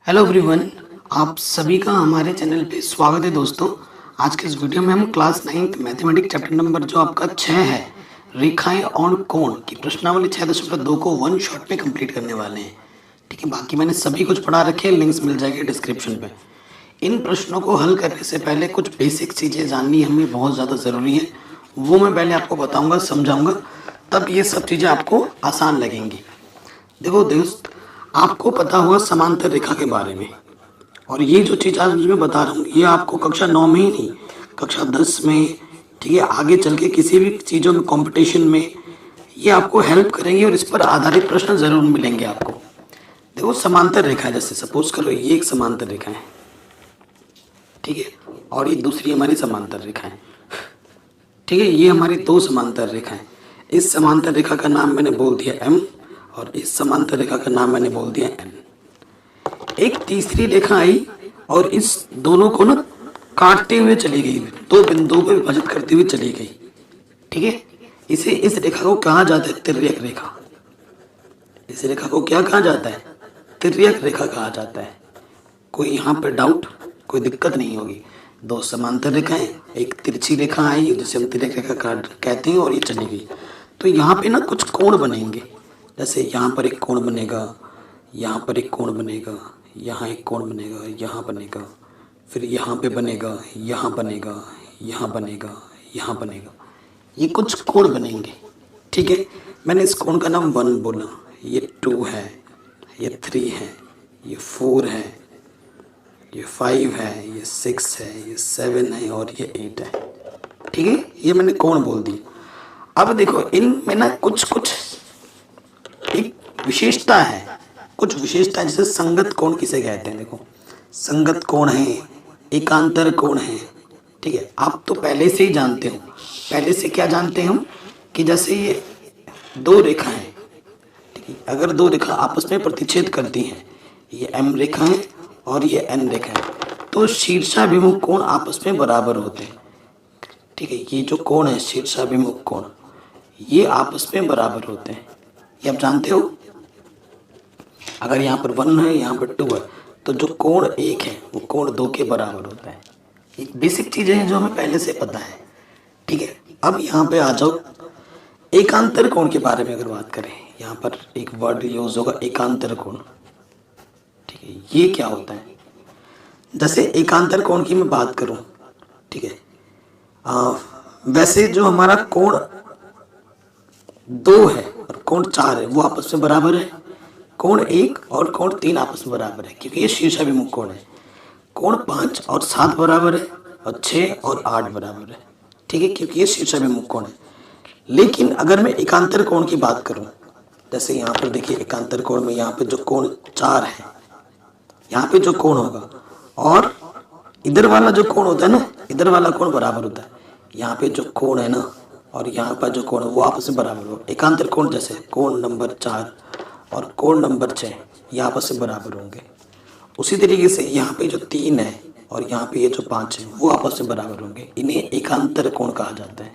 Hello everyone. आप सभी का हमारे चैनल पे स्वागत है दोस्तों। आज के इस वीडियो में हम class 9th mathematics chapter number जो आपका 6 है, रेखाएं और कोण की प्रश्नावली 6.2 को वन शॉट में कंप्लीट करने वाले हैं। ठीक है, बाकी मैंने सभी कुछ पढ़ा रखे हैं, लिंक्स मिल जाएंगे डिस्क्रिप्शन पे। इन प्रश्नों को हल करने से पहले कुछ बेसिक चीज़ें जाननी हमें बहुत ज़्यादा ज़रूरी है, वो मैं पहले आपको बताऊँगा, समझाऊँगा, तब ये सब चीज़ें आपको आसान लगेंगी। देखो दोस्त, आपको पता हुआ समांतर रेखा के बारे में, और ये जो चीज़ आज मैं बता रहा हूँ ये आपको कक्षा 9 में ही नहीं, कक्षा 10 में, ठीक है, आगे चल के किसी भी चीज़ों में कंपटीशन में ये आपको हेल्प करेंगे और इस पर आधारित प्रश्न ज़रूर मिलेंगे आपको। देखो, समांतर रेखा है, जैसे सपोज करो ये एक समांतर रेखा है, ठीक है, और ये दूसरी हमारी समांतर रेखा है, ठीक है, ये हमारी दो समांतर रेखा है। इस समांतर रेखा का नाम मैंने बोल दिया एम, और इस समांतर रेखा का नाम मैंने बोल दिया एन। एक तीसरी रेखा आई और इस दोनों को ना काटते हुए चली गई, दो बिंदुओं पर विभाजित करती हुई चली गई, ठीक है। इस रेखा को कहा जाता है तिर्यक रेखा। इस रेखा को क्या कहा जाता है? तिर्यक रेखा कहा जाता है। कोई यहाँ पे डाउट, कोई दिक्कत नहीं होगी। दो समांतर रेखाएं, एक तिरछी रेखा आई जिसे हम तिर्यक रेखा कहते हैं, और ये चली गई। तो यहाँ पे ना कुछ कोण बनेंगे, जैसे यहाँ पर एक कोण बनेगा, यहाँ पर एक कोण बनेगा, यहाँ एक कोण बनेगा, यहाँ बनेगा, फिर यहाँ पे बनेगा, यहाँ बनेगा, यहाँ बनेगा, यहाँ बनेगा। ये कुछ कोण बनेंगे, ठीक है। मैंने इस कोण का नाम 1 बोला, ये 2 है, ये 3 है, ये 4 है, ये 5 है, ये 6 है, ये 7 है और ये 8 है, ठीक है। ये मैंने कोण बोल दी। अब देखो, इनमें ना कुछ कुछ एक विशेषता है, कुछ विशेषता, जैसे संगत कोण किसे कहते हैं। देखो, संगत कोण है, एकांतर कोण है, ठीक है। आप तो पहले से ही जानते हो, पहले से क्या जानते हैं हम, कि जैसे ये दो रेखा है, ठीक है, अगर दो रेखा आपस में प्रतिच्छेद करती हैं, ये एम रेखा है और ये एन रेखा है, तो शीर्षाभिमुख कोण आपस में बराबर होते हैं, ठीक है। ये जो कोण है शीर्षाभिमुख कोण, ये आपस में बराबर होते हैं, ये आप जानते हो। अगर यहाँ पर 1 है, यहाँ पर 2 है, तो जो कोण 1 है वो कोण 2 के बराबर होता है। एक बेसिक चीज़ें हैं जो हमें पहले से पता है, ठीक है। अब यहाँ पे आ जाओ, एकांतर कोण के बारे में अगर बात करें, यहाँ पर एक वर्ड यूज होगा एकांतर कोण, ठीक है। ये क्या होता है? जैसे एकांतर कोण की मैं बात करूँ, ठीक है, वैसे जो हमारा कोण 2 है और कोण 4 है वो आपस में बराबर है, कोण 1 और कोण 3 आपस में बराबर है, क्योंकि ये शीर्षाभिमुख कोण है। कोण 5 और 7 बराबर है, और 6 और 8 बराबर है, ठीक है, क्योंकि ये शीर्षाभिमुख कोण है। लेकिन अगर मैं एकांतर कोण की बात करूं, जैसे यहाँ पर देखिए एकांतर कोण में यहाँ पे जो कोण 4 है, यहाँ पे जो कोण होगा और इधर वाला जो कोण होता है ना, इधर वाला कोण बराबर होता है। यहाँ पे जो कोण है ना और यहाँ पर जो कोण है वो आपस में बराबर होगा। एकांतर कोण जैसे कोण नंबर 4 और कोण नंबर 6 ये आपस में बराबर होंगे। उसी तरीके से यहाँ पे जो 3 है और यहाँ पे ये जो 5 है वो आपस में बराबर होंगे। इन्हें एकांतर कोण कहा जाता है,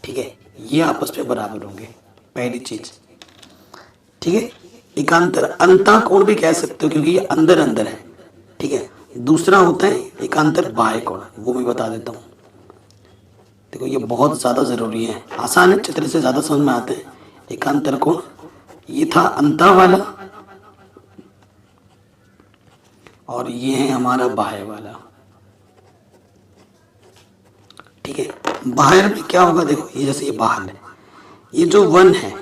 ठीक है। ये आपस में बराबर होंगे, पहली चीज, ठीक है। एकांतर अंतः कोण भी कह सकते हो, क्योंकि ये अंदर अंदर है, ठीक है। दूसरा होता है एकांतर बाह्य कोण, वो मैं बता देता हूँ। देखो, ये बहुत ज्यादा जरूरी है, आसान है, चित्र से ज्यादा समझ में आते हैं। एकांतर कोण ये था अंतः वाला, और ये है हमारा बाह्य वाला, ठीक है। बाहर में क्या होगा? देखो, ये जैसे ये बाहर है, ये जो 1 है,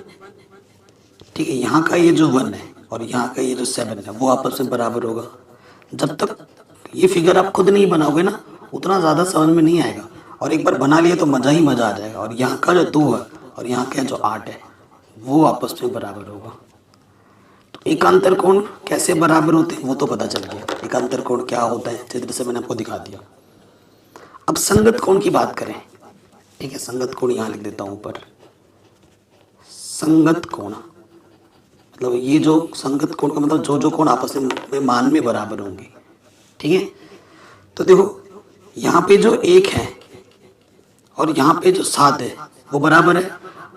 ठीक है, यहाँ का ये जो 1 है और यहाँ का ये जो 7 है वो आपस में बराबर होगा। जब तक ये फिगर आप खुद नहीं बनाओगे ना, उतना ज़्यादा समझ में नहीं आएगा, और एक बार बना लिया तो मज़ा ही मज़ा आ जाएगा। और यहाँ का जो 2 है और यहाँ का जो 8 है वो आपस में बराबर होगा। तो एकांतर कोण कैसे बराबर होते हैं वो तो पता चल गया, एकांतर कोण क्या होता है, चित्र से मैंने आपको दिखा दिया। अब संगत कोण की बात करें, ठीक है, संगत कोण यहाँ लिख देता हूँ ऊपर। संगत कोण मतलब ये जो संगत कोण का मतलब जो जो कोण आपस में मान में बराबर होंगे, ठीक है। तो देखो, यहाँ पे जो 1 है और यहाँ पे जो 7 है वो बराबर है,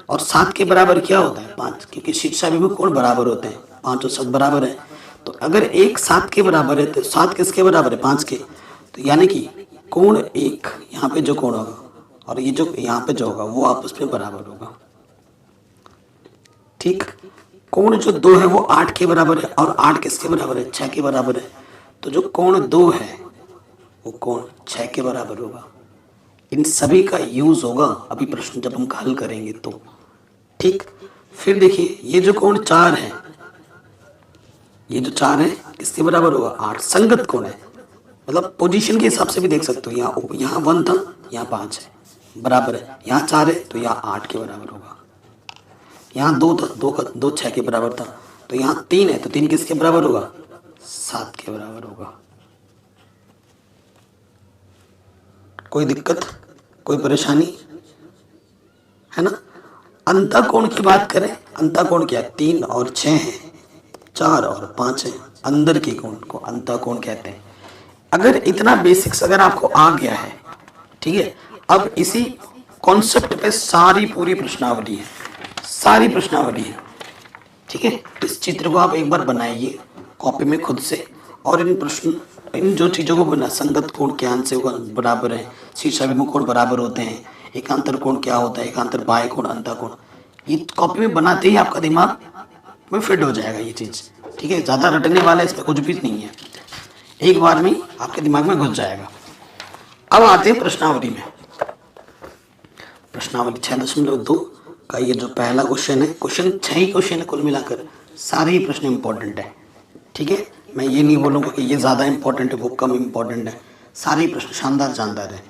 और 7 के बराबर क्या होता है? 5, क्योंकि शीर्षाभिमुख कोण बराबर होते हैं, 5 और 7 बराबर है। तो अगर एक 7 के बराबर है तो 7 किसके बराबर है, 5 के। तो यानी कि कोण एक, यहाँ पे जो कोण होगा और ये जो यहाँ पे जो होगा वो आपस में बराबर होगा। ठीक, कोण जो 2 है वो 8 के बराबर है और 8 किसके बराबर है, 6 के बराबर है। तो जो कोण 2 है वो कोण 6 के बराबर होगा। इन सभी का यूज होगा अभी प्रश्न जब हम हल करेंगे तो। ठीक, फिर देखिए ये जो कोण 4 है, ये जो 4 है किसके बराबर होगा, 8। संगत कोण है, मतलब पोजीशन के हिसाब से भी देख सकते हो। यहाँ 1 था, यहाँ 5 है, बराबर है। यहाँ 4 है तो यहाँ 8 के बराबर होगा। यहाँ 2 था, 2 6 के बराबर था, तो यहाँ 3 है तो 3 किसके बराबर होगा, 7 के बराबर होगा। कोई दिक्कत, कोई परेशानी है ना। अंतःकोण की बात करें, अंतःकोण क्या है, 3 और 6 है, 4 और 5 है। अंदर के कोण को अंतःकोण कहते हैं। अगर इतना बेसिक्स अगर आपको आ गया है, ठीक है, अब इसी कॉन्सेप्ट पे सारी पूरी प्रश्नावली है, सारी प्रश्नावली है। ठीक है, इस चित्र को आप एक बार बनाइए कॉपी में खुद से, और इन प्रश्न, इन जो चीज़ों को बना, संगत कोण क्या से बराबर है, शीर्षाभिमुख कोण बराबर होते हैं, एकांतर कोण क्या होता है, एकांतर बाह्य कोण, अंतःकोण, ये कॉपी में बनाते ही आपका दिमाग में फिट हो जाएगा ये चीज़। ठीक है, ज़्यादा रटने वाला इसमें कुछ भी नहीं है, एक बार में आपके दिमाग में घुस जाएगा। अब आते हैं प्रश्नावली में। प्रश्नावली 6.2 का ये जो पहला क्वेश्चन है, क्वेश्चन 6 ही क्वेश्चन है कुल मिलाकर, सारे ही प्रश्न इंपॉर्टेंट है। ठीक है, मैं ये नहीं बोलूँगा कि ये ज़्यादा इंपॉर्टेंट है वो कम इंपॉर्टेंट है, सारे ही प्रश्न शानदार शानदार है।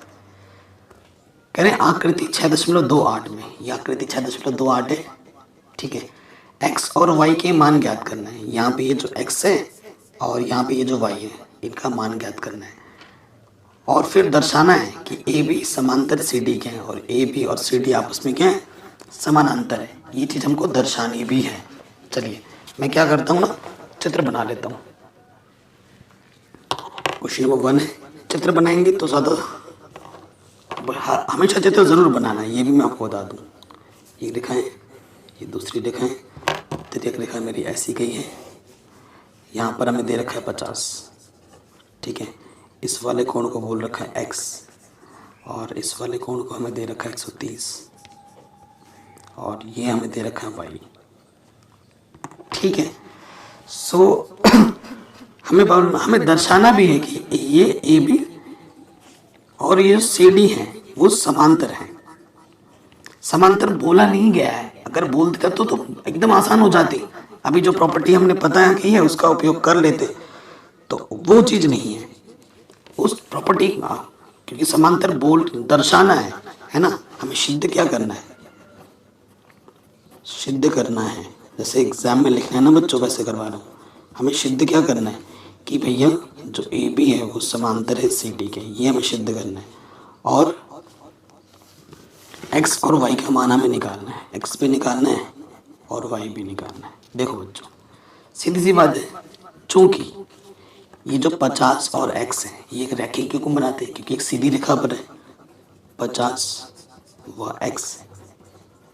कह रहे हैं आकृति 6.28 में, ये आकृति 6.28 है। ठीक है, एक्स और वाई के मान ज्ञात करना है। यहाँ पे ये जो एक्स है और यहाँ पे ये जो वाई है, इनका मान ज्ञात करना है, और फिर दर्शाना है कि ए बी समांतर सी डी के हैं और ए बी और सी डी आपस में क्या है, समानांतर है। ये चीज़ हमको दर्शानी भी है। चलिए मैं क्या करता हूँ ना, चित्र बना लेता हूँ। क्वेश्चन नंबर 1 है, चित्र बनाएंगे तो ज़्यादा, हमेशा चित्र ज़रूर बनाना है, ये भी मैं आपको बता दूँ। ये रेखाएं, ये दूसरी रेखाएं, तृतीयक रेखा मेरी ऐसी गई है। यहाँ पर हमें दे रखा है 50। ठीक है, इस वाले कोण को बोल रखा है x, और इस वाले कोण को हमें दे रखा है 130, और ये हमें दे रखा है y। ठीक है, सो हमें दर्शाना भी है कि ये ए बी और ये सी डी है वो समांतर है। समांतर बोला नहीं गया है, अगर बोल देता तो एकदम आसान हो जाती। अभी जो प्रॉपर्टी हमने पता की है उसका उपयोग कर लेते, तो वो चीज़ नहीं है उस प्रॉपर्टी का, क्योंकि समांतर बोल दर्शाना है ना। हमें सिद्ध क्या करना है, सिद्ध करना है। जैसे एग्जाम में लिखना है ना बच्चों, वैसे करवा रहा हूँ। हमें सिद्ध क्या करना है कि भैया जो ए बी है वो समांतर है सी डी के, ये हमें सिद्ध करना है। और एक्स और वाई का मान हमें निकालना है, एक्स भी निकालना है और वाई भी निकालना है। देखो बच्चों, सीधी सी बात है, चूंकि ये जो 50 और x है ये एक रैखिक क्यों बनाते हैं, क्योंकि एक सीधी रेखा पर है 50 व x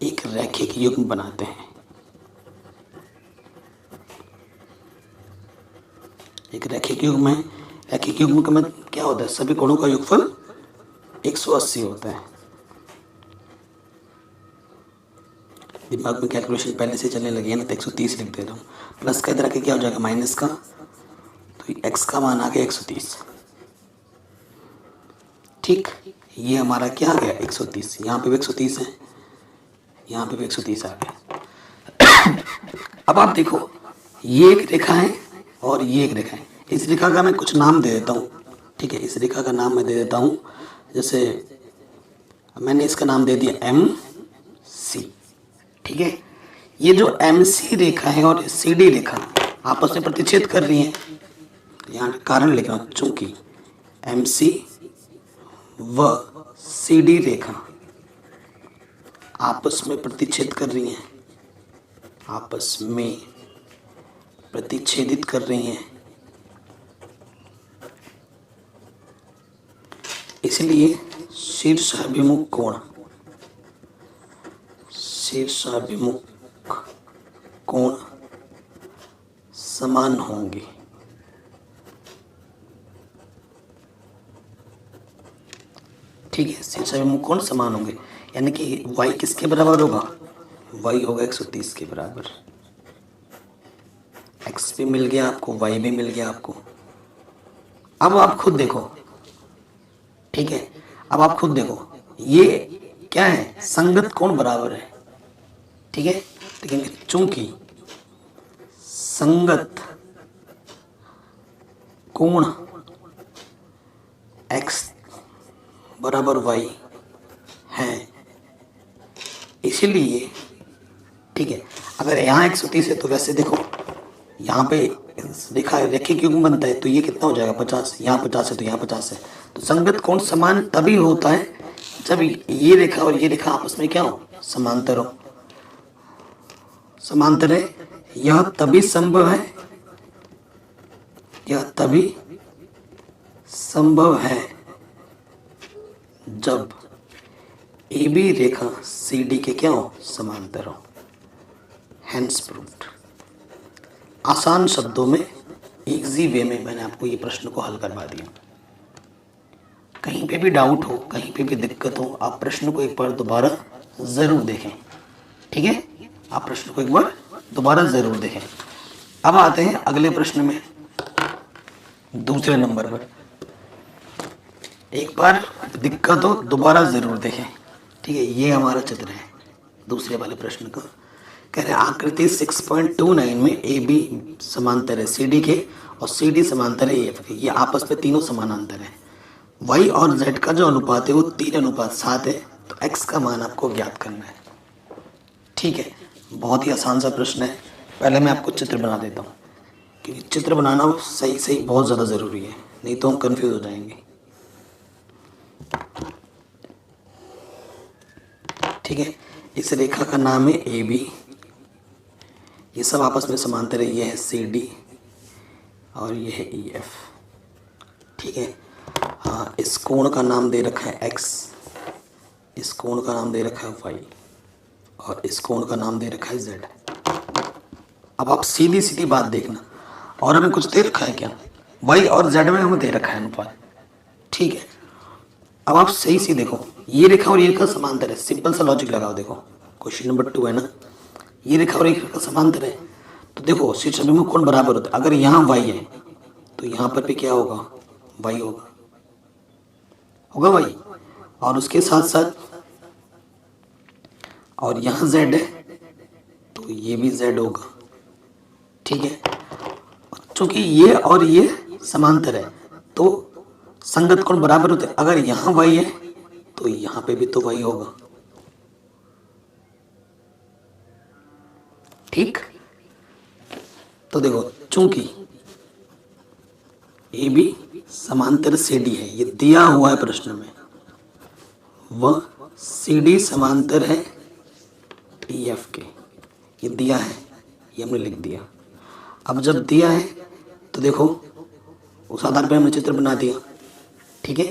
एक रैखिक युग्म बनाते हैं। एक रैखिक युग्म है, रैखिक युग्म का मतलब क्या होता है, सभी कोणों का योगफल 180 होता है। दिमाग में कैलकुलेशन पहले से चलने लगी है ना, तो 130 लिख दे रहा हूँ। प्लस का इधर आके क्या हो जाएगा, माइनस का, तो x का मान आ गया 130। ठीक, ये हमारा क्या आ गया 130, यहाँ पे भी 130 है, यहाँ पे भी 130 आ गया। अब आप देखो, ये एक रेखा है और ये एक रेखा है। इस रेखा का मैं कुछ नाम दे देता हूँ। ठीक है, इस रेखा का नाम मैं दे देता हूँ, जैसे मैंने इसका नाम दे दिया एम सी। ठीक है, ये जो एम सी रेखा है और सी डी रेखा आपस में प्रतिच्छेद कर रही है। यहाँ कारण लिख रहा हूँ, चूंकि एम सी व सी डी रेखा आपस में प्रतिच्छेद कर रही हैं, आपस में प्रतिच्छेदित कर रही हैं, इसलिए शीर्षाभिमुख कोण, शीर्षाभिमुख कोण समान होंगे। ठीक है, शीर्ष अभिमुख कोण समान होंगे, यानी कि y किसके बराबर होगा, y होगा 130 के बराबर। x भी मिल गया आपको, y भी मिल गया आपको। अब आप खुद देखो, ठीक है, अब आप खुद देखो ये क्या है, संगत कोण बराबर है। ठीक है, देखेंगे चूंकि संगत कोण x बराबर y है, इसीलिए ठीक है, अगर यहाँ 130 है तो वैसे देखो यहाँ पे रेखा रेखिक युग्म बनता है तो ये कितना हो जाएगा 50, यहाँ 50 है तो यहाँ 50 है। तो संगत कोण समान तभी होता है जब ये रेखा और ये रेखा आपस में क्या हो, समांतर हो। समांतर है, यह तभी संभव है, यह तभी संभव है जब AB रेखा CD के क्या हो, समांतर हो। Hence proved. आसान शब्दों में, इजी वे में मैंने आपको ये प्रश्न को हल करवा दिया। कहीं पे भी डाउट हो, कहीं पे भी दिक्कत हो, आप प्रश्न को एक बार दोबारा जरूर देखें। ठीक है, आप प्रश्न को एक बार दोबारा जरूर देखें। अब आते हैं अगले प्रश्न में, दूसरे नंबर पर। एक बार दिक्कत हो दोबारा जरूर देखें। ठीक है, ये हमारा चित्र है दूसरे वाले प्रश्न का। कह रहे हैं आकृति 6.29 में AB समांतर है CD के और CD समांतर है AF के। ये आपस में तीनों समानांतर है। Y और Z का जो अनुपात है वो 3:7 है। तो X का मान आपको ज्ञात करना है। ठीक है, बहुत ही आसान सा प्रश्न है। पहले मैं आपको चित्र बना देता हूँ, क्योंकि चित्र बनाना सही सही बहुत ज़्यादा ज़रूरी है, नहीं तो हम कंफ्यूज हो जाएंगे। ठीक है, इस रेखा का नाम है AB, ये सब आपस में समांतर है। ये है CD और ये है EF। ठीक है, हाँ, इस कोण का नाम दे रखा है X, इस कोण का नाम दे रखा है Y और इस कोण का नाम दे रखा है Z। अब आप सीधी सीधी बात देखना, और हमें कुछ दे रखा है क्या, Y और Z में हमें दे रखा है अनुपात। ठीक है, अब आप सही से देखो, ये रेखा और ये रेखा समांतर है। सिंपल सा लॉजिक लगाओ। देखो क्वेश्चन नंबर 2 है ना, ये रेखा और ये रेखा समांतर है, तो देखो शीर्ष अभिमुख कोण बराबर होता है। अगर यहाँ y है तो यहाँ पर भी क्या होगा, y होगा y, और उसके साथ साथ और यहाँ z है तो ये भी z होगा। ठीक है, चूंकि ये और ये समांतर है तो संगत कोण बराबर होते हैं। अगर यहाँ y है तो यहाँ पे भी तो y होगा। ठीक, तो देखो चूंकि AB समांतर CD है, ये दिया हुआ है प्रश्न में, वह CD समांतर है EF के, ये दिया है, ये हमने लिख दिया। अब जब दिया है तो देखो उस आधार पर हमने चित्र बना दिया। ठीक है,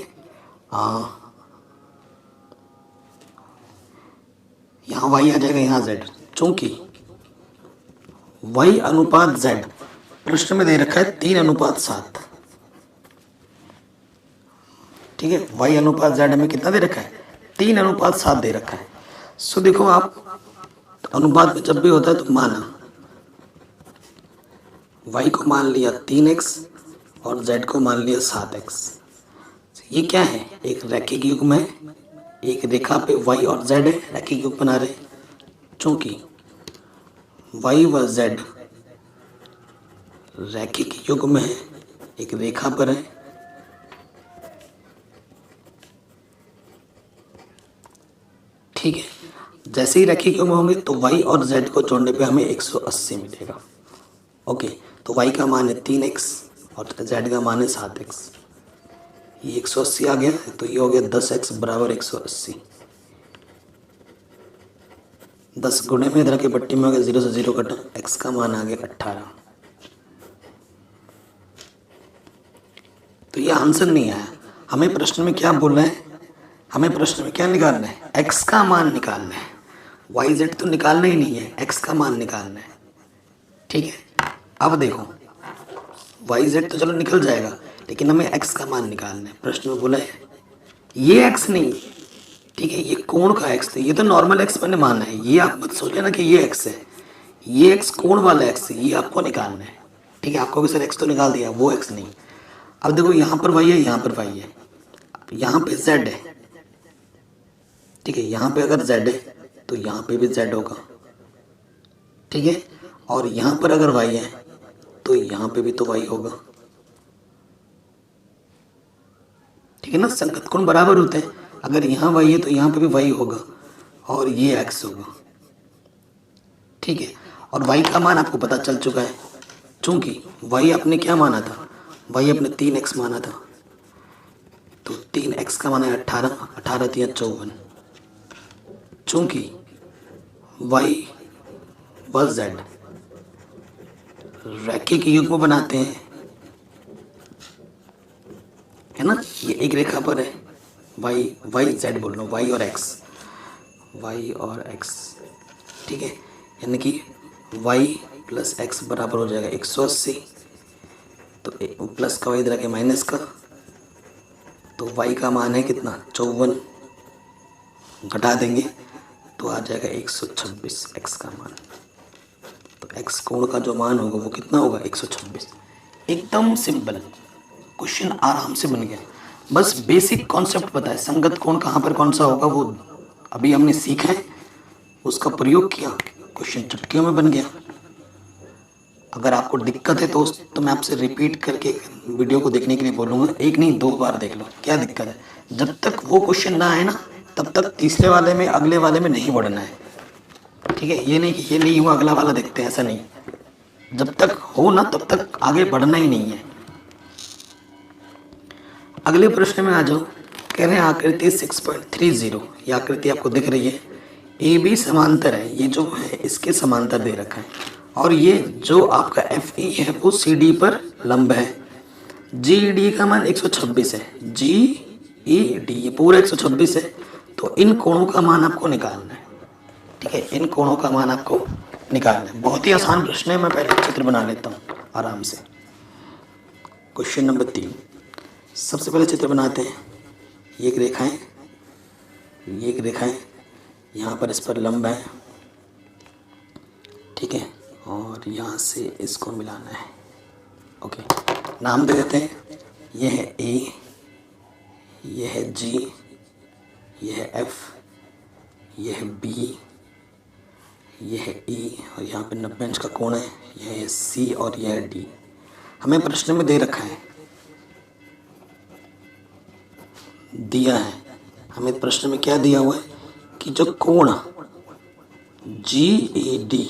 यहाँ y आ जाएगा, यहाँ z। चूंकि y अनुपात z प्रश्न में दे रखा है 3:7। ठीक है, y अनुपात z में कितना दे रखा है, 3:7 दे रखा है। सो देखो आप अनुपात में जब भी होता है तो माना y को मान लिया 3x और z को मान लिया 7x। ये क्या है, एक रैखिक युग्म है, एक रेखा पे y और z है, रैखिक युग्म बना रहे। चूंकि y व z रैखिक युग्म है, एक रेखा पर है, ठीक है, जैसे ही रैखिक युग्म होंगे तो y और z को जोड़ने पे हमें 180 मिलेगा। ओके, तो y का मान है 3x और z का मान है 7x। ये 180 आ गया तो ये हो गया 10x बराबर 180। 10 गुणे में इधर के पट्टी में हो गया, 0 से 0 कटा, x का मान आ गया 18। तो ये आंसर नहीं आया। हमें प्रश्न में क्या बोल रहे हैं, हमें प्रश्न में क्या निकालना है, x का मान निकालना है। y z तो निकालना ही नहीं है, x का मान निकालना है। ठीक है, अब देखो वाई जेड तो चलो निकल जाएगा, लेकिन हमें एक्स का मान निकालना है। प्रश्न में बोला है ये एक्स नहीं, ठीक है, ये कोण का एक्स है, ये तो नॉर्मल एक्स मैंने माना है, ये आप मत सोच लेना कि ये एक्स है, ये एक्स कोण वाला एक्स है, ये आपको निकालना है। ठीक है, आपको भी सर एक्स तो निकाल दिया, वो एक्स नहीं। अब देखो यहाँ पर वाई है, यहाँ पर वाई है, यहाँ पे जेड है, ठीक है, यहाँ पे अगर जेड है तो यहाँ पे भी जेड होगा, ठीक है, और यहाँ पर अगर वाई है तो यहाँ पे भी तो वाई होगा, ठीक है ना। संगत कोण बराबर होते हैं, अगर यहाँ वाई है तो यहाँ पे भी वाई होगा और ये एक्स होगा, ठीक है। और वाई का मान आपको पता चल चुका है, चूंकि वाई आपने क्या माना था, वाई अपने 3x माना था, तो 3x का मान है 18, 18 3 54, चूंकि वाई व जेड रैखिक युग्म बनाते हैं, है ना, ये एक रेखा पर है, वाई वाई जेड बोल रहा हूँ, वाई और एक्स, वाई और एक्स, ठीक है, यानी कि वाई प्लस एक्स बराबर हो जाएगा 180, तो प्लस का वाई इधर आके माइनस का, तो वाई का मान है कितना 54, घटा देंगे तो आ जाएगा 126 एक्स का मान। तो एक्स कोण का जो मान होगा वो कितना होगा 126। एकदम सिंपल क्वेश्चन, आराम से बन गया, बस बेसिक कॉन्सेप्ट पता है, संगत कोण कहाँ पर कौन सा होगा वो अभी हमने सीखा है, उसका प्रयोग किया, क्वेश्चन चुटकियों में बन गया। अगर आपको दिक्कत है तो मैं आपसे रिपीट करके वीडियो को देखने के लिए बोलूँगा, एक नहीं 2 बार देख लो, क्या दिक्कत है। जब तक वो क्वेश्चन ना आए ना तब तक तीसरे वाले में अगले वाले में नहीं बढ़ना है, ठीक है। ये नहीं कि ये नहीं हुआ अगला वाला देखते हैं, ऐसा नहीं, जब तक हो ना तब तक आगे बढ़ना ही नहीं है। अगले प्रश्न में आ जाओ, कह रहे हैं आकृति 6.30, ये आकृति आपको दिख रही है, ए बी समांतर है, ये जो है इसके समांतर दे रखा है, और ये जो आपका एफ ई है वो सी डी पर लंब है, जी डी का मान 126 है, जी ई डी ये पूरा 126 है, तो इन कोणों का मान आपको निकालना है, ठीक है, इन कोणों का मान आपको निकालना है। बहुत ही आसान प्रश्न है, मैं पहले चित्र बना लेता हूँ आराम से। क्वेश्चन नंबर 3, सबसे पहले चित्र बनाते हैं, ये एक रेखा है, ये एक रेखा है, यहाँ पर इस पर लंब है, ठीक है, और यहाँ से इसको मिलाना है, ओके, नाम दे देते हैं, ये है ए, ये है जी, ये है एफ, ये है बी, ये है ई, और यहाँ पे 90 अंश का कोण है, यह है सी और यह है डी। हमें प्रश्न में दे रखा है, दिया है, हमें प्रश्न में क्या दिया हुआ है कि जो कोण जी ए डी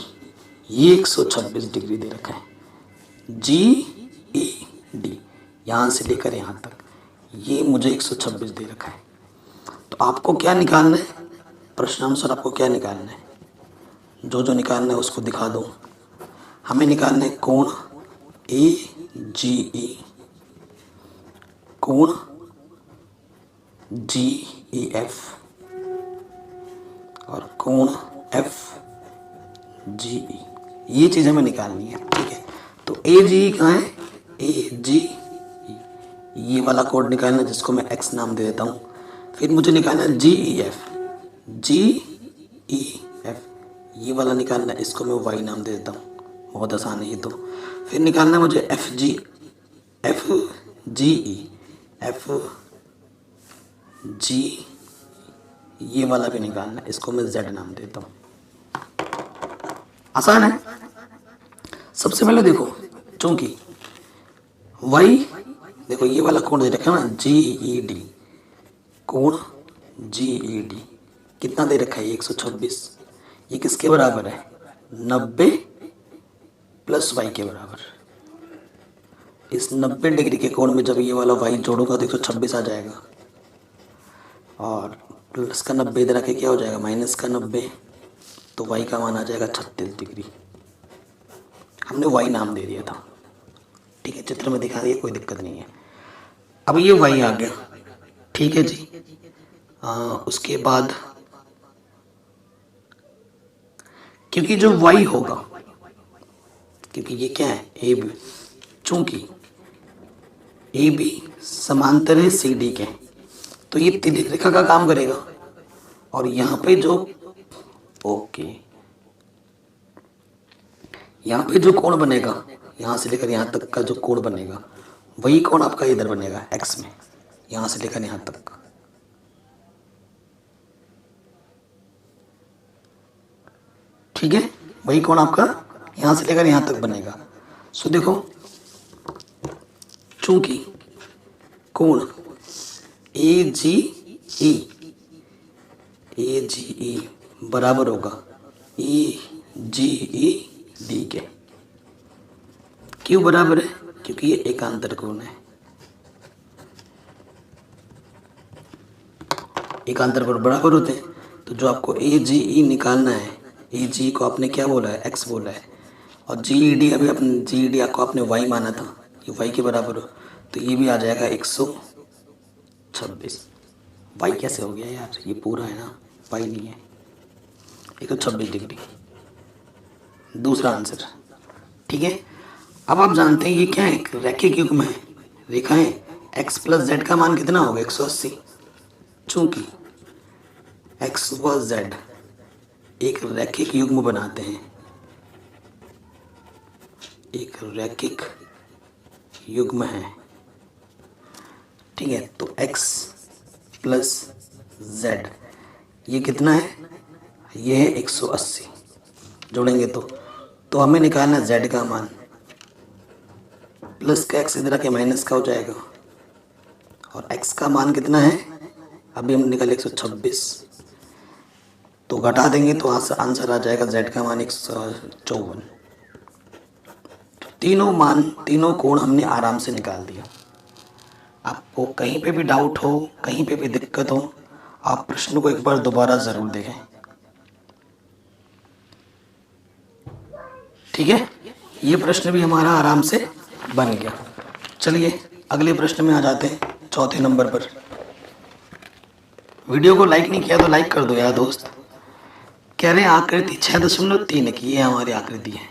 ये 126 डिग्री दे रखा है, जी ए डी यहाँ से लेकर यहाँ तक ये मुझे 126 दे रखा है। तो आपको क्या निकालना है, प्रश्नानुसार आपको क्या निकालना है, जो निकालना है उसको दिखा दो। हमें निकालना है कोण ए जी ई, कोण जी ई एफ और कोण एफ जी ई, ये चीज़ हमें निकालनी है, ठीक है। तो ए जी कहाँ है, ए जी, ये वाला कोड निकालना जिसको मैं एक्स नाम दे देता हूँ। फिर मुझे निकालना है जी ई एफ, जी ई एफ ये वाला निकालना है, इसको मैं वाई नाम दे देता हूँ, बहुत आसान है ये तो। फिर निकालना है मुझे एफ जी ई, एफ जी ये वाला भी निकालना है, इसको मैं जेड नाम देता हूँ। आसान है। सबसे पहले देखो, चूंकि वाई देखो ये वाला कोण दे रखा है ना जी ई डी, कोण जी ई डी कितना दे रखा है 126, ये किसके बराबर है 90 प्लस वाई के बराबर। इस 90 डिग्री के कोण में जब ये वाला वाई जोड़ूंगा तो 126 आ जाएगा, और प्लस का 90 इधर आके क्या हो जाएगा माइनस का 90, तो वाई का मान आ जाएगा 36 डिग्री। हमने वाई नाम दे दिया था, ठीक है, चित्र में दिखा दिया, कोई दिक्कत नहीं है। अब ये वाई आ गया, ठीक है जी। उसके बाद क्योंकि जो वाई होगा, क्योंकि ये क्या है ए बी, चूंकि ए बी समांतर है सी डी के, तो ये तिर्यक रेखा का काम करेगा। और यहाँ पे जो ओके यहाँ पे जो कोण बनेगा, यहाँ से लेकर यहाँ तक का जो कोण बनेगा वही कोण आपका इधर बनेगा एक्स में, यहाँ से लेकर यहाँ तक। ठीक है, वही कोण आपका यहाँ से लेकर यहाँ तक बनेगा। सो देखो, चूंकि कोण ए जी ई बराबर होगा ई जी ई डी के। क्यों बराबर है? क्योंकि ये एकांतर कोण है। एकांतर कोण बराबर होते हैं, तो जो आपको ए जी ई निकालना है, ए जी को आपने क्या बोला है? एक्स बोला है। और जी ई डी अभी अपने जी ई डी को आपने वाई माना था, ये वाई के बराबर हो, तो ये भी आ जाएगा 126। वाई कैसे हो गया यार? ये पूरा है ना, वाई नहीं है। 126 डिग्री दूसरा आंसर। ठीक है, अब आप जानते हैं ये क्या है? रैखिक युग्म है। रेखाएं x प्लस जेड का मान कितना होगा? 180। चूंकि x व z एक रैखिक युग्म बनाते हैं, एक रैखिक युग्म है। ठीक है, तो x प्लस z ये कितना है? ये है 180। जोड़ेंगे तो हमें निकालना है z का मान। प्लस का x इधर आके माइनस का हो जाएगा, और x का मान कितना है? अभी हम निकाले 126, तो घटा देंगे तो आंसर आ जाएगा z का मान 154। तीनों कोण हमने आराम से निकाल दिया। आपको कहीं पे भी डाउट हो, कहीं पे भी दिक्कत हो, आप प्रश्न को एक बार दोबारा ज़रूर देखें। ठीक है, ये प्रश्न भी हमारा आराम से बन गया। चलिए अगले प्रश्न में आ जाते हैं, चौथे नंबर पर। वीडियो को लाइक नहीं किया तो लाइक कर दो यार दोस्त। कह रहे हैं आकृति 6.3 की, ये हमारी आकृति है।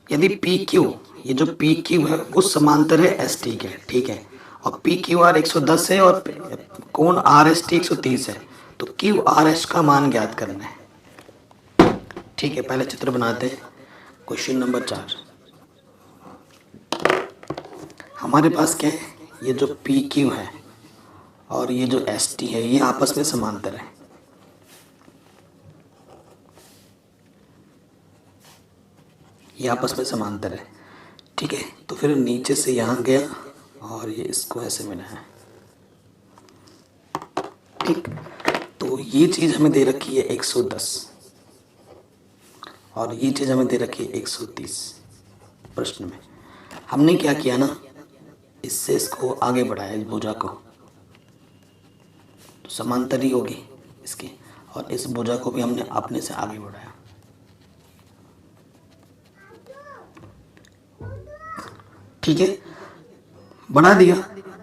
यदि पी क्यू, ये जो पी क्यू है वो समांतर है एस टी के। ठीक है, और पी क्यू आर 110 है और कोण आर एस टी 130 है, तो क्यू आर एस का मान ज्ञात करना है। ठीक है, पहले चित्र बनाते हैं। क्वेश्चन नंबर 4 हमारे पास क्या है? ये जो पी क्यू है और ये जो एस टी है ये आपस में समांतर है। ये आपस में समांतर है। ठीक है, तो फिर नीचे से यहाँ गया और ये इसको ऐसे मिला है। ठीक, तो ये चीज़ हमें दे रखी है 110 और ये चीज़ हमें दे रखी है 130। प्रश्न में हमने क्या किया ना, इससे इसको आगे बढ़ाया, इस भुजा को, तो समांतर ही होगी इसकी, और इस भुजा को भी हमने अपने से आगे बढ़ाया। ठीक है, बढ़ा दिया।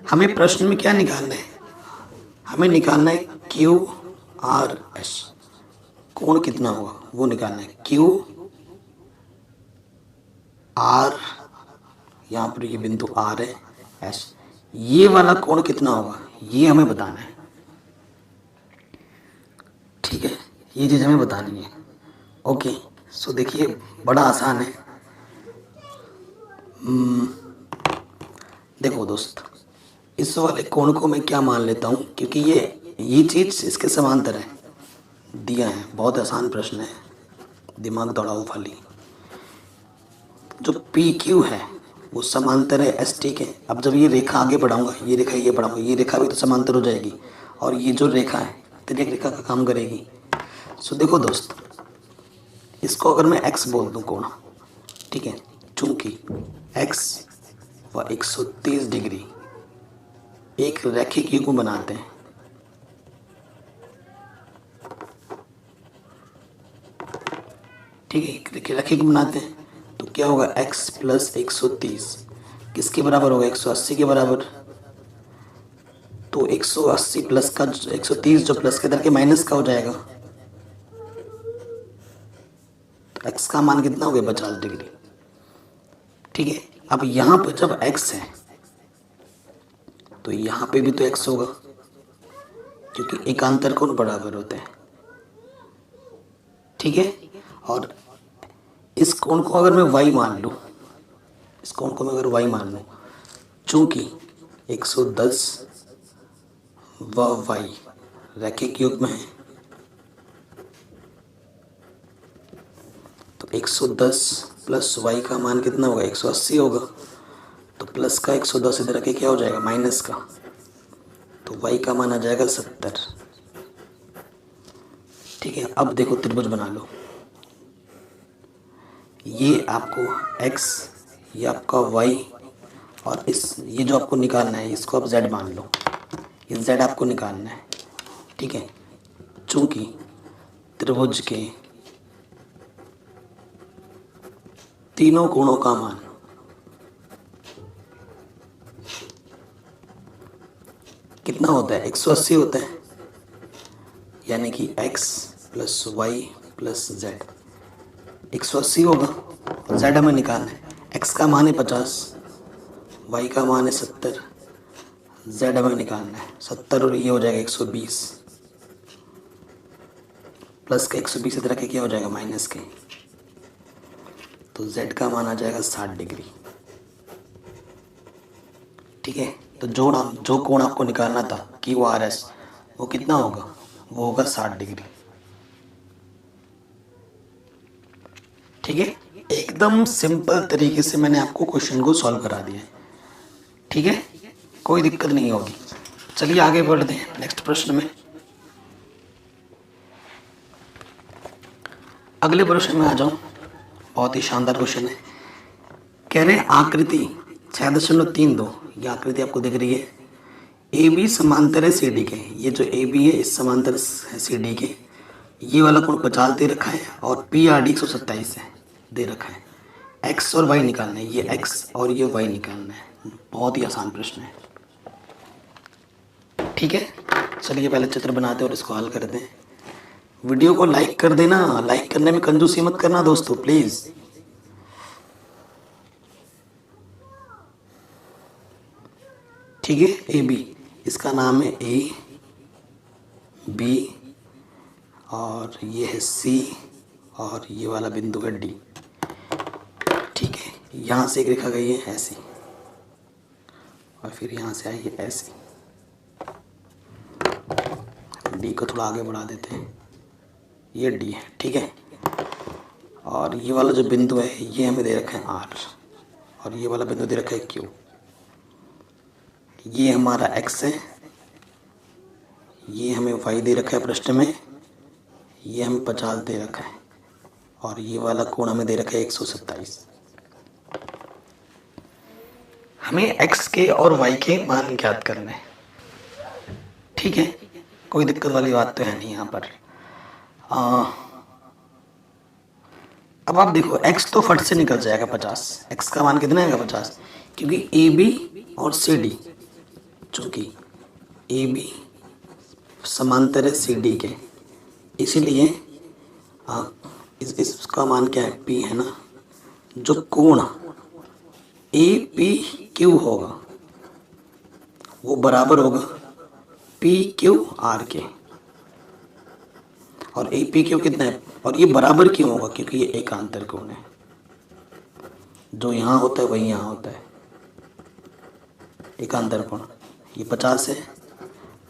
हमें प्रश्न में क्या निकालना है? हमें निकालना है क्यू आर एस, कोण कितना होगा वो निकालना है। क्यू आर, यहाँ पर ये बिंदु आर है, एस, ये वाला कोण कितना होगा ये हमें बताना है। ठीक है, ये चीज़ हमें बतानी है। ओके, सो देखिए बड़ा आसान है। देखो दोस्त, इस वाले कोण को मैं क्या मान लेता हूँ, क्योंकि ये चीज़ इसके समांतर है, दिया है। बहुत आसान प्रश्न है, दिमाग दौड़ाओ खाली। जो पी क्यू है वो समांतर है एस टी के। अब जब ये रेखा आगे बढ़ाऊंगा, ये रेखा ये बढ़ाऊंगा, ये रेखा भी तो समांतर हो जाएगी, और ये जो रेखा है तिर्यक रेखा का काम करेगी। सो देखो दोस्त, इसको अगर मैं x बोल दूँ कोण, ठीक है, चूंकि x व 130 डिग्री एक रैखिक युग्म बनाते हैं। ठीक है, रैखिक बनाते हैं, तो क्या होगा? x प्लस 130 किसके बराबर होगा? 180 के बराबर। तो 180 प्लस का 130 जो प्लस के इधर के माइनस का हो जाएगा, तो x का मान कितना हो गया? 50 डिग्री। ठीक है, अब यहाँ पर जब x है तो यहाँ पे भी तो x होगा, क्योंकि एकांतर कोण बराबर होते हैं। ठीक है, और इस कोण को अगर मैं y मान लूँ, इस कोण को मैं अगर y मान लूँ, चूंकि 110 व y रैखिक युग्म है, तो 110 प्लस y का मान कितना होगा, 180 होगा। तो प्लस का 110 इधर रखे क्या हो जाएगा, माइनस का, तो y का मान आ जाएगा 70। ठीक है, अब देखो त्रिभुज बना लो। ये आपको x, ये आपका y, और ये जो आपको निकालना है इसको आप z मान लो, ये z आपको निकालना है। ठीक है, चूंकि त्रिभुज के तीनों कोणों का मान कितना होता है, 180 होता है, यानी कि x plus Y plus Z 180 होगा। z हमें निकालना है, x का मान है 50, y का मान है 70, z हमें निकालना है 70, और ये हो जाएगा 120, प्लस का 120 इधर के क्या हो जाएगा, माइनस के, तो z का मान आ जाएगा 60 डिग्री। ठीक है, तो जो कोण आपको निकालना था QRS, वो कितना होगा, वो होगा 60 डिग्री। ठीक है, एकदम सिंपल तरीके से मैंने आपको क्वेश्चन को सॉल्व करा दिया है। ठीक है, कोई दिक्कत नहीं होगी। चलिए आगे बढ़ते हैं नेक्स्ट प्रश्न में। अगले प्रश्न में आ जाऊं, बहुत ही शानदार क्वेश्चन है। कह रहे हैं आकृति 6.32, ये आकृति आपको दिख रही है, ए बी समांतर है सी डी के। ये जो ए बी है इस समांतर है सी डी के, ये वाला कोण 50 दे रखा है, और पी आर डी 127 है दे रखा है। एक्स और वाई निकालना है, ये एक्स और ये वाई निकालना है। बहुत ही आसान प्रश्न है। ठीक है, चलिए पहले चित्र बनाते हैं और इसको हल करते हैं। वीडियो को लाइक कर देना, लाइक करने में कंजूसी मत करना दोस्तों प्लीज़। ठीक है, ए बी, इसका नाम है ए बी, और ये है सी, और ये वाला बिंदु है डी। ठीक है, यहाँ से एक रेखा गई है ऐसी, और फिर यहाँ से आई है ऐसी। डी को थोड़ा आगे बढ़ा देते हैं, ये डी है। ठीक है, और ये वाला जो बिंदु है ये हमें दे रखा है आर, और ये वाला बिंदु दे रखा है क्यू। ये हमारा एक्स है, ये हमें वाई दे रखा है प्रश्न में, ये हमें 50 दे रखा है, और ये वाला कोण हमें दे रखा है 127। हमें एक्स के और वाई के मान ज्ञात करने हैं। ठीक है, कोई दिक्कत वाली बात तो है नहीं यहाँ पर। अब आप देखो x तो फट से निकल जाएगा 50, x का मान कितना आएगा 50, क्योंकि ए बी और सी डी, चूँकि ए बी समांतर है सी डी के, इसीलिए इसका मान क्या है, P है ना। जो कोण ए पी क्यू होगा वो बराबर होगा पी क्यू आर के, और ए पी क्यू कितना है, और ये बराबर क्यों होगा, क्योंकि ये एकांतर कोण है। जो यहाँ होता है वही यहाँ होता है, एकांतर कोण। ये 50 है,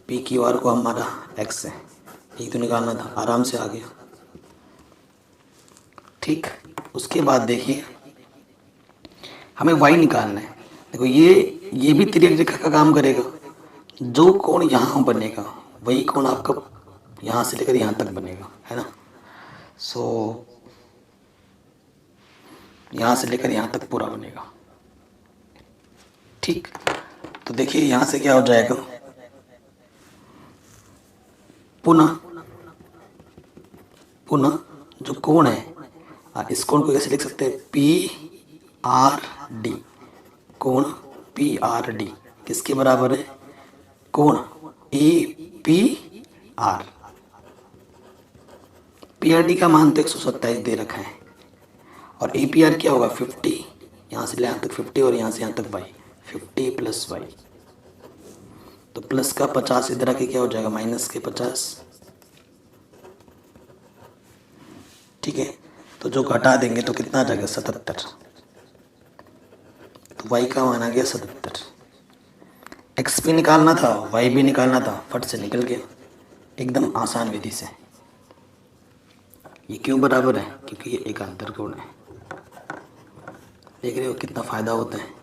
पी क्यू आर को हमारा एक्स है, यही तो निकालना था, आराम से आ गया। ठीक, उसके बाद देखिए हमें y निकालना है। देखो ये भी तिर्यक रेखा का काम करेगा। जो कोण यहाँ बनेगा वही कोण आपका यहाँ से लेकर यहाँ तक बनेगा, है ना। सो यहाँ से लेकर यहाँ तक पूरा बनेगा। ठीक, तो देखिए यहाँ से क्या हो जाएगा, पुनः जो कोण है, इस कोण को कैसे लिख सकते हैं, पी आर डी। कोण पी आर डी किसके बराबर है, कोण A P R. P R D का मान तो 127 दे रखा है, और ए पी आर क्या होगा 50, यहाँ से यहाँ तक 50, और यहाँ से यहाँ तक y, 50 प्लस y। तो प्लस का 50 इधर आके क्या हो जाएगा, माइनस के 50। ठीक है, तो जो घटा देंगे तो कितना आ जाएगा, 77। तो y का मान आ गया 77। x भी निकालना था, y भी निकालना था, फट से निकल गया एकदम आसान विधि से। ये क्यों बराबर है, क्योंकि ये एक अंतर कोण है। देख रहे हो कितना फायदा होता है।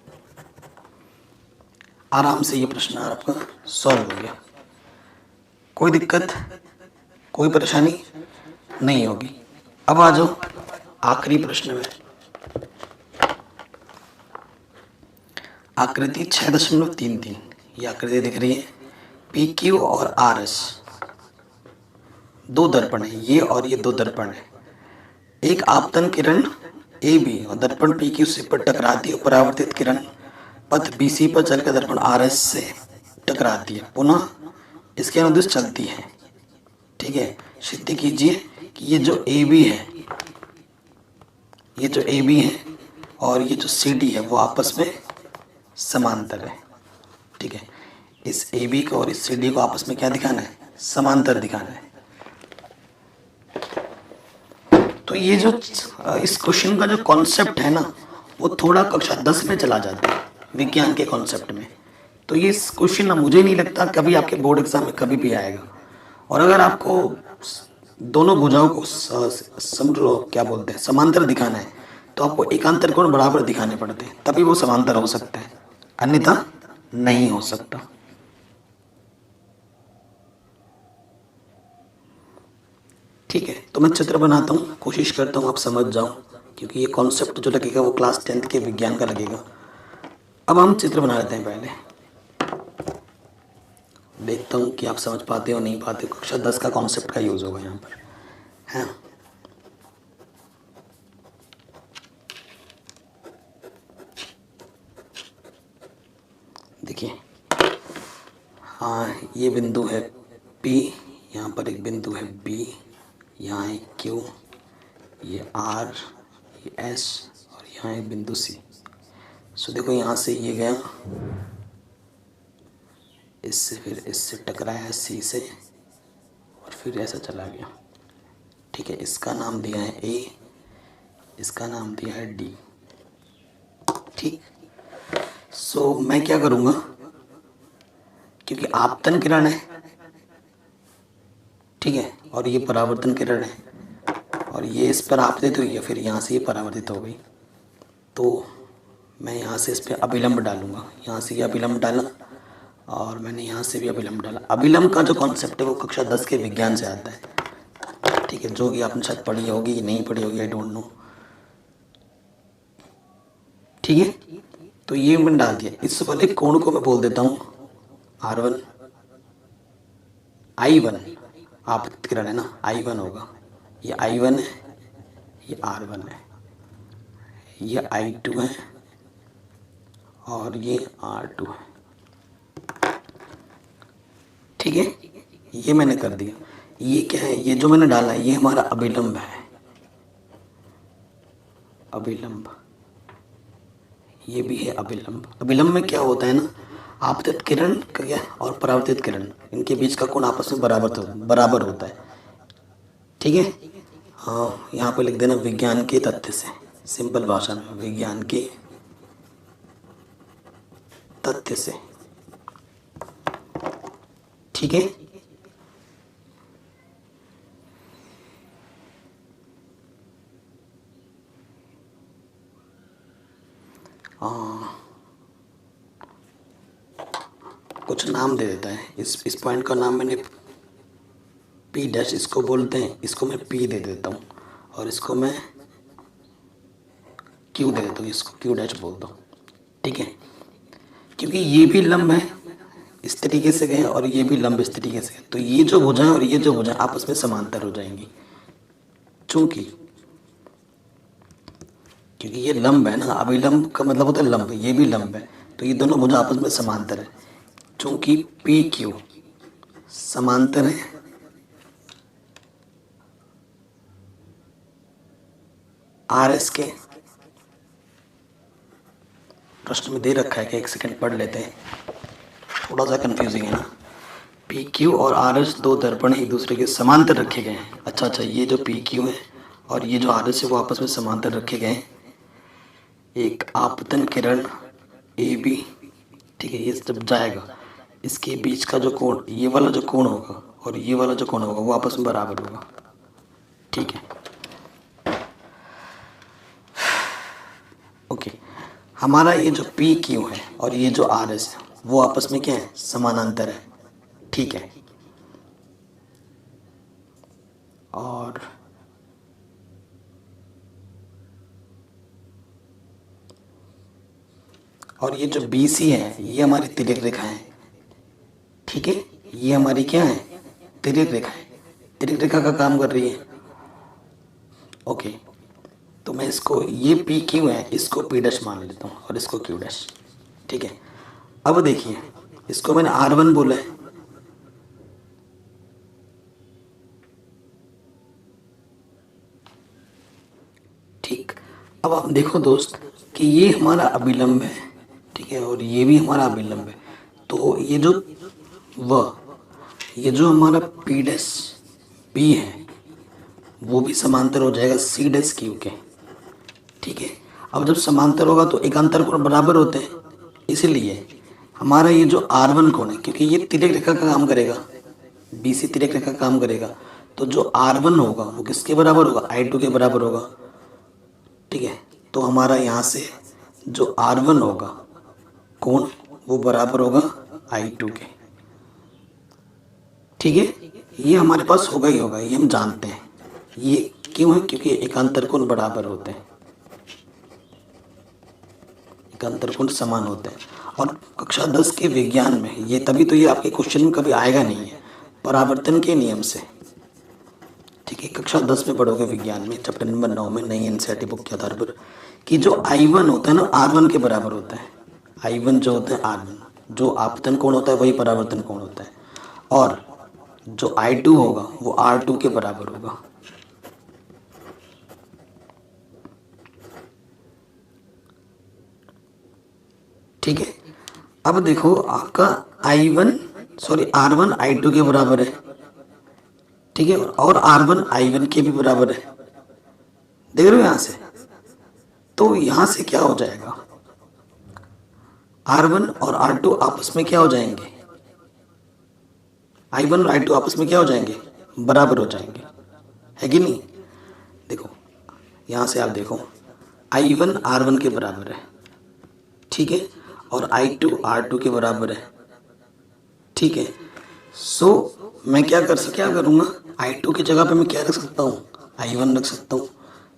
आराम से ये प्रश्न आपका सॉल्व हो गया, कोई दिक्कत कोई परेशानी नहीं होगी। अब आ जाओ आखिरी प्रश्न में। आकृति 6.33, ये आकृति दिख रही है, पी क्यू और आर एस दो दर्पण है, ये और ये दो दर्पण है। एक आपतन किरण ए बी और दर्पण पी क्यू से पर टकराती है, परावर्तित किरण पथ बी सी पर चलकर दर्पण आर एस से टकराती है, पुनः इसके अनुदिश चलती है। ठीक है, सिद्ध कीजिए कि ये जो ए बी है, ये जो ए बी है और ये जो सी डी है वो आपस में समांतर है। ठीक है, इस ए बी को और इस सी डी को आपस में क्या दिखाना है, समांतर दिखाना है। तो ये जो इस क्वेश्चन का जो कॉन्सेप्ट है ना, वो थोड़ा कक्षा 10 में चला जाता है विज्ञान के कॉन्सेप्ट में। तो ये क्वेश्चन ना, मुझे नहीं लगता कभी आपके बोर्ड एग्जाम में कभी भी आएगा। और अगर आपको दोनों भुजाओं को क्या बोलते हैं, समांतर दिखाना है, तो आपको एकांतर कोण बराबर दिखाने पड़ते हैं, तभी वो समांतर हो सकता है, अन्यथा नहीं हो सकता। ठीक है, तो मैं चित्र बनाता हूँ, कोशिश करता हूँ आप समझ जाओ, क्योंकि ये कॉन्सेप्ट जो लगेगा वो क्लास 10th के विज्ञान का लगेगा। अब हम चित्र बना लेते हैं, पहले देखता हूँ कि आप समझ पाते हो नहीं पाते हो। कक्षा 10 का कॉन्सेप्ट का यूज़ होगा यहाँ पर, है। देखिए, हाँ ये बिंदु है P, यहाँ पर एक बिंदु है B, यहाँ है Q, ये R, ये S और यहाँ एक बिंदु C। सो देखो यहाँ से ये गया, इससे फिर इससे टकराया C से और फिर ऐसा चला गया। ठीक है, इसका नाम दिया है A, इसका नाम दिया है D। ठीक, सो मैं क्या करूँगा, क्योंकि आपतन किरण है, ठीक है, और ये परावर्तन किरण है, और ये इस पर आपतित हुई है, फिर यहाँ से ये परावर्तित हो गई, तो मैं यहाँ से इस पर अभिलंब डालूंगा। यहाँ से ये अभिलंब डाला और मैंने यहाँ से भी अभिलंब डाला। अभिलंब का जो कॉन्सेप्ट है वो कक्षा 10 के विज्ञान से आता है। ठीक है, जो कि आपने शायद पढ़ी होगी, नहीं पढ़ी होगी, आई डोंट नो। ठीक है, तो ये मैंने डाल दिया। इससे पहले कोण को मैं बोल देता हूँ R1, I1 आपतित किरण है ना, I1 होगा, ये I1 है, ये R1 है, ये I2 है और ये R2 है। ठीक है, ये मैंने कर दिया। ये क्या है, ये जो मैंने डाला है ये हमारा अभिलंब है, अभिलंब, ये भी है अभिलंब। अभिलंब में क्या होता है ना, आपतित किरण क्या और परावर्तित किरण, इनके बीच का कोण आपस में बराबर होता है। ठीक है, हाँ यहाँ पे लिख देना विज्ञान के तथ्य से, सिंपल भाषा में विज्ञान के तथ्य से। ठीक है, कुछ नाम दे देता है। इस पॉइंट का नाम मैंने पी डैश इसको बोलते हैं, इसको मैं पी दे देता हूँ और इसको मैं क्यू दे देता हूँ, इसको क्यू डैश बोलता हूँ। ठीक है, क्योंकि ये भी लंब है इस तरीके से गए और ये भी लंब इस तरीके से, तो ये जो भुजाएं और ये जो भुजाएं आपस में समांतर हो जाएंगी। क्योंकि ये लंब है ना, अभिलंब का मतलब होता है लंब, ये भी लंब है, तो ये दोनों भुजा आपस में समांतर है। चूंकि पी क्यू समांतर है, आर एस के प्रश्न में दे रखा है कि एक सेकंड पढ़ लेते हैं, थोड़ा सा कंफ्यूजिंग है ना। पी क्यू और आर एस दो दर्पण एक दूसरे के समांतर रखे गए हैं। अच्छा, ये जो पी क्यू है और ये जो आर एस है वो आपस में समांतर रखे गए हैं। एक आपतन किरण ए बी, ठीक है, ये जब जाएगा इसके बीच का जो कोण, ये वाला जो कोण होगा और ये वाला जो कोण होगा वो आपस में बराबर होगा। ठीक है, ओके। हमारा ये जो पी क्यू है और ये जो आर एस है वो आपस में क्या है, समानांतर है। ठीक है, और ये जो बी सी है ये हमारी तिर्यक रेखा है। ठीक है, ये हमारी क्या है, तिर्यक रेखा है, तिर्यक रेखा का काम कर रही है। ओके, तो मैं इसको, ये पी क्यू है, इसको पी डैश मान लेता हूँ और इसको क्यू डैश। ठीक है, अब देखिए इसको मैंने आर वन बोला है, ठीक। अब आप देखो दोस्त कि ये हमारा अभिलंब है, ठीक है, और ये भी हमारा अभिलंब है। तो ये जो हमारा पी डैश पी है वो भी समांतर हो जाएगा सी डैश क्यू के। ठीक है, अब जब समांतर होगा तो एकांतर कोण बराबर होते हैं, इसलिए हमारा ये जो आर वन कोण है, क्योंकि ये तिर्यक रेखा का काम करेगा, बी सी तिर्यक रेखा का काम करेगा, तो जो आर वन होगा वो किसके बराबर होगा, आई टू के बराबर होगा। ठीक है, तो हमारा यहाँ से जो आर वन होगा कोण वो बराबर होगा आई टू के। ठीक है, ये हमारे पास होगा ही होगा, ये हम जानते हैं। ये क्यों है, क्योंकि एकांतर कोण बराबर होते हैं, एकांतर कोण समान होते हैं। और कक्षा 10 के विज्ञान में ये, तभी तो ये आपके क्वेश्चन में कभी आएगा नहीं है, परावर्तन के नियम से। ठीक है, कक्षा 10 में पढ़ोगे विज्ञान में, चैप्टर नंबर 9 में, नई एनसीईआरटी बुक के आधार पर, कि जो I1 होता है ना R1 के बराबर होता है। I1 जो होता है R1, जो आपतन कोण होता है वही परावर्तन कोण होता है, और जो I2 होगा वो R2 के बराबर होगा। ठीक है, अब देखो आपका R1 I2 के बराबर है। ठीक है, और R1 I1 के भी बराबर है, देख रहे हो यहाँ से। तो यहाँ से क्या हो जाएगा, R1 और R2 आपस में क्या हो जाएंगे, I1 और I2 आपस में क्या हो जाएंगे, बराबर हो जाएंगे, है कि नहीं। देखो यहाँ से आप देखो, I1 R1 के बराबर है, ठीक है, और I2 R2 के बराबर है। ठीक है, सो मैं क्या करूँगा, I2 की जगह पे मैं क्या रख सकता हूँ, I1 रख सकता हूँ।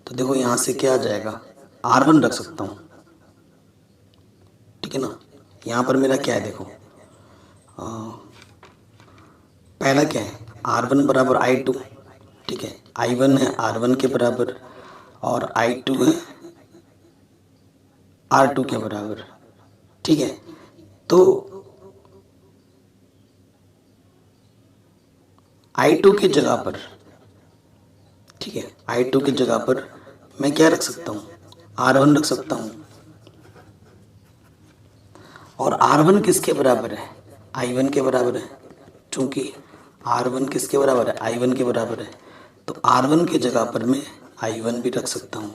तो देखो यहाँ से क्या आ जाएगा, R1 रख सकता हूँ। ठीक है ना, यहाँ पर मेरा क्या है, देखो पहला क्या है, R1 बराबर I2, ठीक है, I1 है R1 के बराबर और I2 है R2 के बराबर। ठीक है, तो I2 की जगह पर, ठीक है, I2 की जगह पर मैं क्या रख सकता हूँ, R1 रख सकता हूँ। और R1 किसके बराबर है, I1 के बराबर है, चूंकि R1 किसके बराबर है, I1 के बराबर है, तो R1 की जगह पर मैं I1 भी रख सकता हूँ।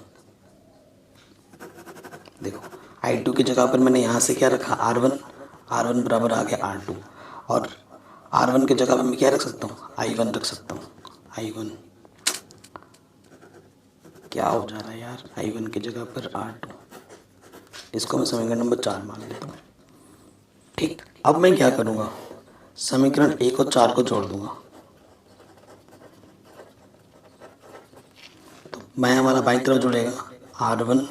देखो I2 की जगह पर मैंने यहाँ से क्या रखा, R1 बराबर आ गया R2, और R1 की जगह पर मैं क्या रख सकता हूँ, I1 रख सकता हूँ। I1 क्या हो जा रहा है यार, I1 की जगह पर R2, इसको मैं समीकरण नंबर 4 मान लेता हूँ। ठीक, अब मैं क्या करूँगा, समीकरण 1 और 4 को जोड़ दूंगा, तो मैं हमारा बाईं तरफ जुड़ेगा R1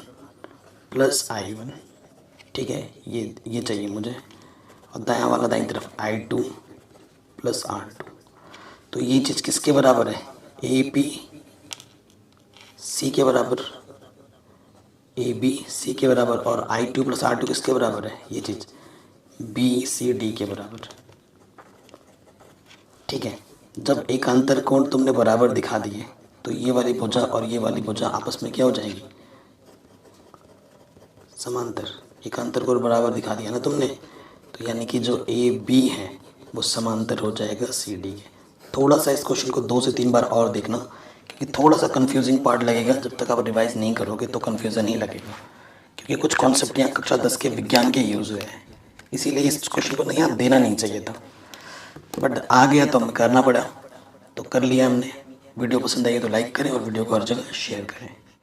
प्लस I1। ठीक है, ये चाहिए मुझे, और दायां वाला दाईं तरफ I2 प्लस R2। तो ये चीज़ किसके बराबर है, AB C के बराबर, AB C के बराबर, और I2 प्लस R2 किसके बराबर है, ये चीज़ BCD के बराबर। ठीक है, जब एकांतर कोण तुमने बराबर दिखा दिए तो ये वाली भुजा और ये वाली भुजा आपस में क्या हो जाएगी, समांतर। एकांतर कोण बराबर दिखा दिया ना तुमने, तो यानी कि जो ए बी है वो समांतर हो जाएगा सी डी के। थोड़ा सा इस क्वेश्चन को 2 से 3 बार और देखना, क्योंकि थोड़ा सा कन्फ्यूजिंग पार्ट लगेगा। जब तक आप रिवाइज नहीं करोगे तो कन्फ्यूज़न ही लगेगा, क्योंकि कुछ कॉन्सेप्ट यहाँ कक्षा 10 के विज्ञान के यूज़ हुए हैं, इसीलिए इस क्वेश्चन को नहीं देना नहीं चाहिए था, बट आ गया तो हमें करना पड़ा, तो कर लिया हमने। वीडियो पसंद आई तो लाइक करें और वीडियो को हर जगह शेयर करें।